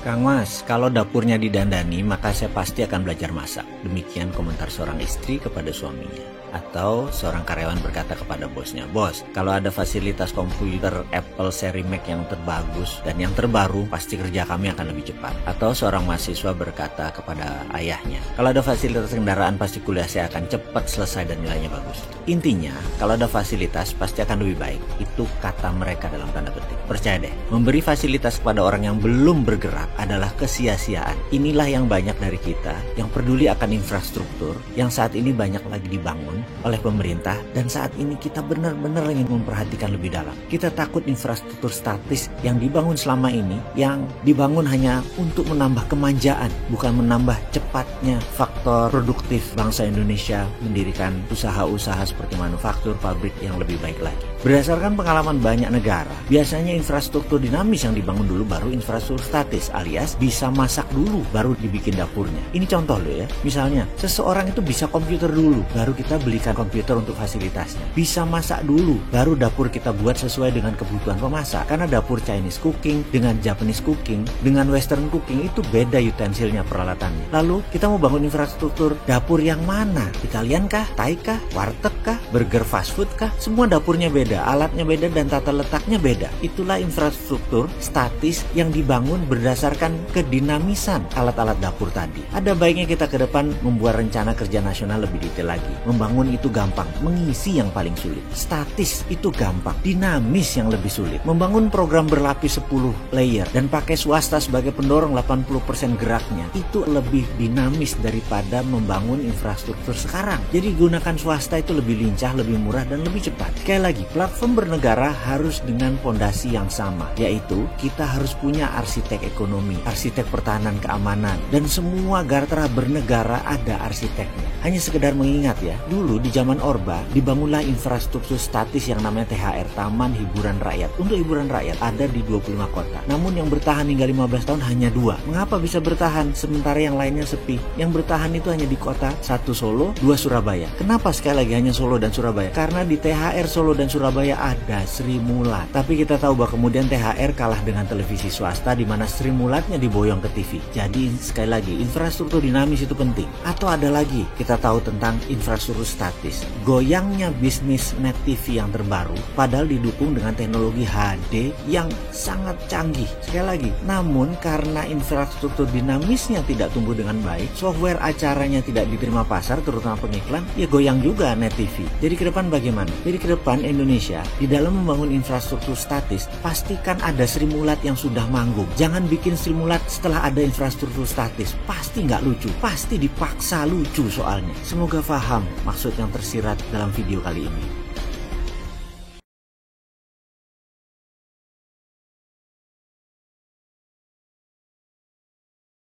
Kang Mas, kalau dapurnya didandani, maka saya pasti akan belajar masak. Demikian komentar seorang istri kepada suaminya. Atau seorang karyawan berkata kepada bosnya, "Bos, kalau ada fasilitas komputer Apple seri Mac yang terbagus dan yang terbaru, pasti kerja kami akan lebih cepat." Atau seorang mahasiswa berkata kepada ayahnya, "Kalau ada fasilitas kendaraan, pasti kuliah saya akan cepat selesai dan nilainya bagus." Intinya, kalau ada fasilitas, pasti akan lebih baik. Itu kata mereka dalam tanda petik. Percaya deh, memberi fasilitas kepada orang yang belum bergerak adalah kesia-siaan. Inilah yang banyak dari kita yang peduli akan infrastruktur yang saat ini banyak lagi dibangun oleh pemerintah, dan saat ini kita benar-benar ingin memperhatikan lebih dalam. Kita takut infrastruktur statis yang dibangun selama ini, yang dibangun hanya untuk menambah kemanjaan, bukan menambah cepatnya faktor produktif bangsa Indonesia mendirikan usaha-usaha seperti manufaktur, pabrik yang lebih baik lagi. Berdasarkan pengalaman banyak negara, biasanya infrastruktur dinamis yang dibangun dulu baru infrastruktur statis, alias bisa masak dulu baru dibikin dapurnya. Ini contoh loh ya. Misalnya, seseorang itu bisa komputer dulu, baru kita belikan komputer untuk fasilitasnya. Bisa masak dulu, baru dapur kita buat sesuai dengan kebutuhan pemasak. Karena dapur Chinese cooking dengan Japanese cooking, dengan Western cooking itu beda utensilnya, peralatannya. Lalu kita mau bangun infrastruktur dapur yang mana? Italian kah? Thai kah? Warteg kah? Burger fast food kah? Semua dapurnya beda, alatnya beda, dan tata letaknya beda. Itulah infrastruktur statis yang dibangun berdasarkan kedinamisan alat-alat dapur tadi. Ada baiknya kita ke depan membuat rencana kerja nasional lebih detail lagi. Membangun itu gampang, mengisi yang paling sulit. Statis itu gampang, dinamis yang lebih sulit. Membangun program berlapis 10 layer dan pakai swasta sebagai pendorong 80% geraknya, itu lebih dinamis daripada membangun infrastruktur sekarang. Jadi gunakan swasta itu lebih lincah, lebih murah, dan lebih cepat. Sekali lagi, platform bernegara harus dengan fondasi yang sama, yaitu kita harus punya arsitek ekonomi, arsitek pertahanan keamanan, dan semua gartra bernegara ada arsiteknya. Hanya sekedar mengingat ya, dulu di zaman Orba dibangunlah infrastruktur statis yang namanya THR, Taman Hiburan Rakyat. Untuk hiburan rakyat ada di 25 kota. Namun yang bertahan hingga 15 tahun hanya 2. Mengapa bisa bertahan sementara yang lainnya sepi? Yang bertahan itu hanya di kota, 1 Solo, 2 Surabaya. Kenapa sekali lagi hanya Solo dan Surabaya? Karena di THR Solo dan Surabaya ada Sri Mulat. Tapi kita tahu bahwa kemudian THR kalah dengan televisi swasta di mana Sri Mulatnya diboyong ke TV. Jadi sekali lagi, infrastruktur dinamis itu penting. Atau ada lagi, kita tahu tentang infrastruktur statis. Goyangnya bisnis net TV yang terbaru padahal didukung dengan teknologi HD yang sangat canggih. Sekali lagi, namun karena infrastruktur dinamisnya tidak tumbuh dengan baik, software acaranya tidak diterima pasar, terutama pengiklan, ya goyang juga net TV. Jadi ke depan bagaimana? Jadi ke depan Indonesia di dalam membangun infrastruktur statis, pastikan ada Sri Mulat yang sudah manggung. Jangan bikin Sri Mulat setelah ada infrastruktur statis. Pasti nggak lucu, pasti dipaksa lucu soalnya. Semoga paham maksud yang tersirat dalam video kali ini.